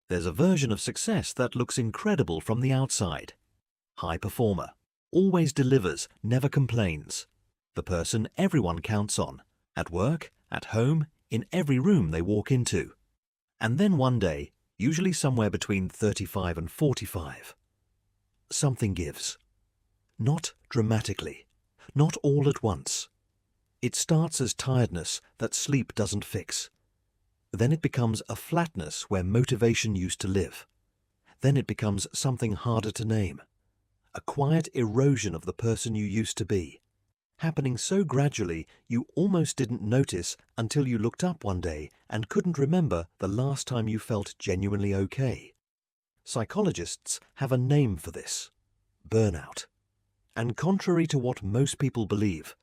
There's a version of success that looks incredible from the outside. High performer, always delivers, never complains. The person everyone counts on, at work, at home, in every room they walk into. And then one day, usually somewhere between 35 and 45, something gives. Not dramatically, not all at once. It starts as tiredness that sleep doesn't fix. Then it becomes a flatness where motivation used to live. Then it becomes something harder to name. A quiet erosion of the person you used to be, happening so gradually you almost didn't notice until you looked up one day and couldn't remember the last time you felt genuinely okay. Psychologists have a name for this: burnout. And contrary to what most people believe,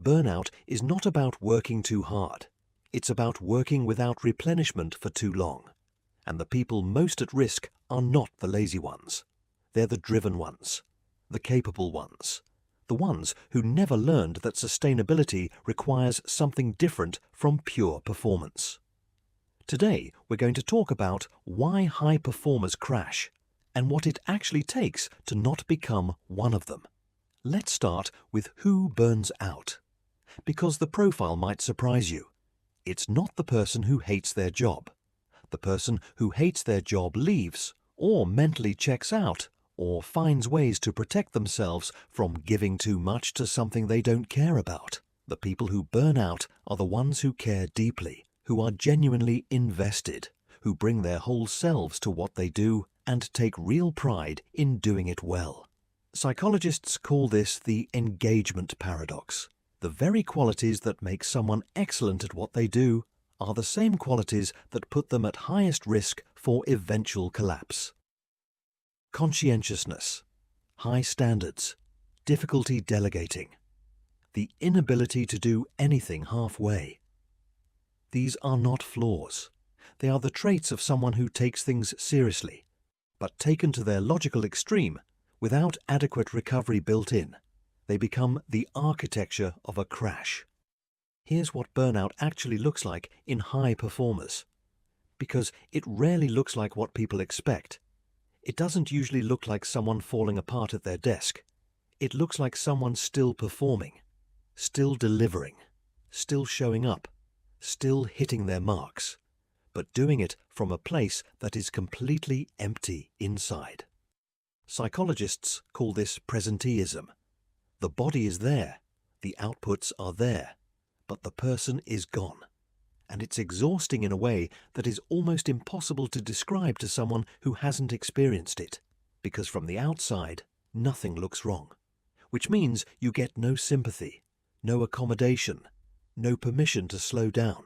burnout is not about working too hard. It's about working without replenishment for too long. And the people most at risk are not the lazy ones. They're the driven ones, the capable ones, the ones who never learned that sustainability requires something different from pure performance. Today, we're going to talk about why high performers crash and what it actually takes to not become one of them. Let's start with who burns out, because the profile might surprise you. It's not the person who hates their job. The person who hates their job leaves, or mentally checks out, or finds ways to protect themselves from giving too much to something they don't care about. The people who burn out are the ones who care deeply, who are genuinely invested, who bring their whole selves to what they do and take real pride in doing it well. Psychologists call this the engagement paradox. The very qualities that make someone excellent at what they do are the same qualities that put them at highest risk for eventual collapse. Conscientiousness, high standards, difficulty delegating, the inability to do anything halfway. These are not flaws. They are the traits of someone who takes things seriously, but taken to their logical extreme, without adequate recovery built in, they become the architecture of a crash. Here's what burnout actually looks like in high performers, because it rarely looks like what people expect. It doesn't usually look like someone falling apart at their desk. It looks like someone still performing, still delivering, still showing up, still hitting their marks, but doing it from a place that is completely empty inside. Psychologists call this presenteeism. The body is there, the outputs are there, but the person is gone. And it's exhausting in a way that is almost impossible to describe to someone who hasn't experienced it, because from the outside, nothing looks wrong, which means you get no sympathy, no accommodation, no permission to slow down,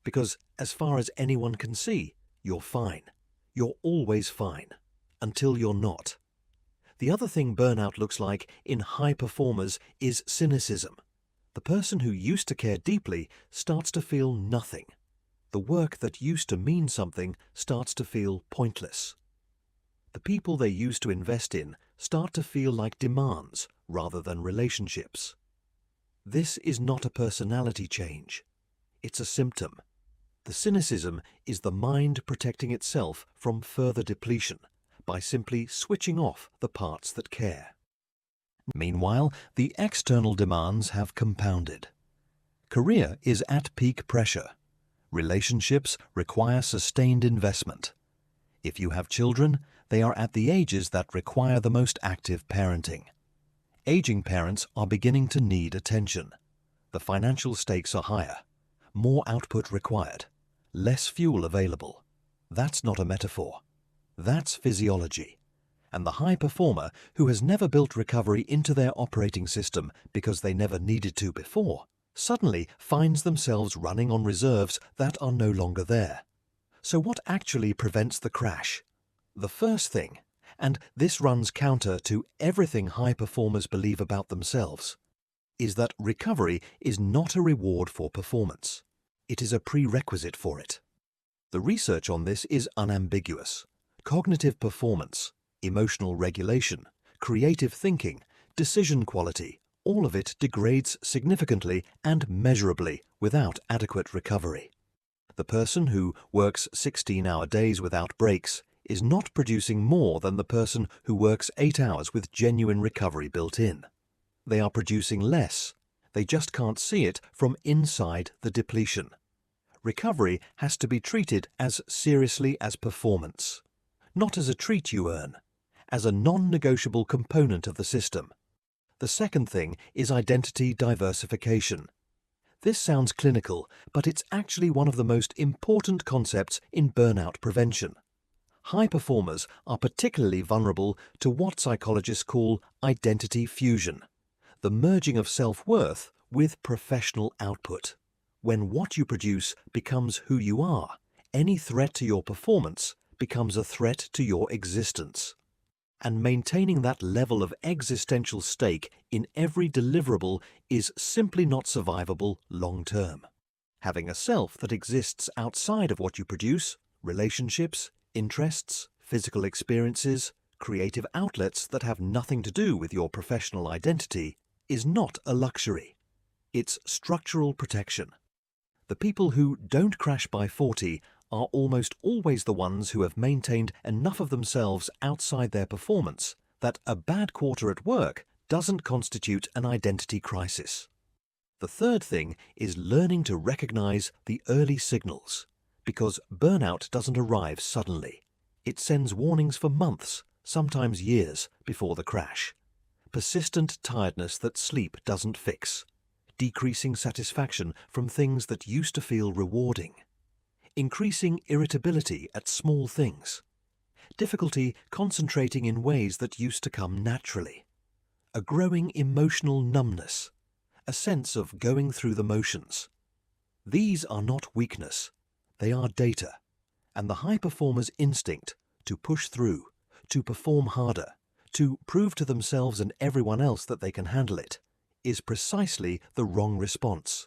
because as far as anyone can see, you're fine. You're always fine, until you're not. The other thing burnout looks like in high performers is cynicism. The person who used to care deeply starts to feel nothing. The work that used to mean something starts to feel pointless. The people they used to invest in start to feel like demands rather than relationships. This is not a personality change. It's a symptom. The cynicism is the mind protecting itself from further depletion by simply switching off the parts that care. Meanwhile, the external demands have compounded. Career is at peak pressure. Relationships require sustained investment. If you have children, they are at the ages that require the most active parenting. Aging parents are beginning to need attention. The financial stakes are higher. More output required. Less fuel available. That's not a metaphor. That's physiology. And the high performer who has never built recovery into their operating system because they never needed to before, suddenly finds themselves running on reserves that are no longer there. So what actually prevents the crash? The first thing, and this runs counter to everything high performers believe about themselves, is that recovery is not a reward for performance. It is a prerequisite for it. The research on this is unambiguous. Cognitive performance, emotional regulation, creative thinking, decision quality, all of it degrades significantly and measurably without adequate recovery. The person who works 16-hour days without breaks is not producing more than the person who works 8 hours with genuine recovery built in. They are producing less. They just can't see it from inside the depletion. Recovery has to be treated as seriously as performance, not as a treat you earn, as a non-negotiable component of the system. The second thing is identity diversification. This sounds clinical, but it's actually one of the most important concepts in burnout prevention. High performers are particularly vulnerable to what psychologists call identity fusion, the merging of self-worth with professional output. When what you produce becomes who you are, any threat to your performance becomes a threat to your existence. And maintaining that level of existential stake in every deliverable is simply not survivable long-term. Having a self that exists outside of what you produce, relationships, interests, physical experiences, creative outlets that have nothing to do with your professional identity, is not a luxury. It's structural protection. The people who don't crash by 40 are almost always the ones who have maintained enough of themselves outside their performance that a bad quarter at work doesn't constitute an identity crisis. The third thing is learning to recognize the early signals, because burnout doesn't arrive suddenly. It sends warnings for months, sometimes years, before the crash. Persistent tiredness that sleep doesn't fix. Decreasing satisfaction from things that used to feel rewarding. Increasing irritability at small things. Difficulty concentrating in ways that used to come naturally. A growing emotional numbness. A sense of going through the motions. These are not weakness. They are data. And the high performer's instinct to push through, to perform harder, to prove to themselves and everyone else that they can handle it, is precisely the wrong response.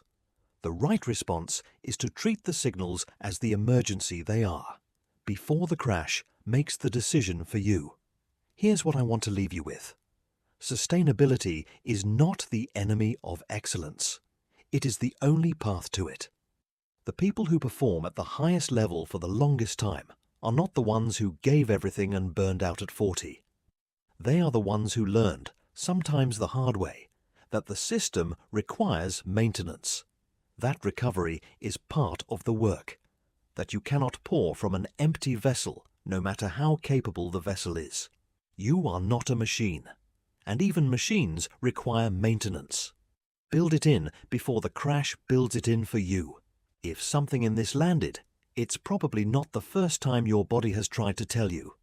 The right response is to treat the signals as the emergency they are, before the crash makes the decision for you. Here's what I want to leave you with. Sustainability is not the enemy of excellence. It is the only path to it. The people who perform at the highest level for the longest time are not the ones who gave everything and burned out at 40. They are the ones who learned, sometimes the hard way, that the system requires maintenance. That recovery is part of the work, that you cannot pour from an empty vessel, no matter how capable the vessel is. You are not a machine, and even machines require maintenance. Build it in before the crash builds it in for you. If something in this landed, it's probably not the first time your body has tried to tell you,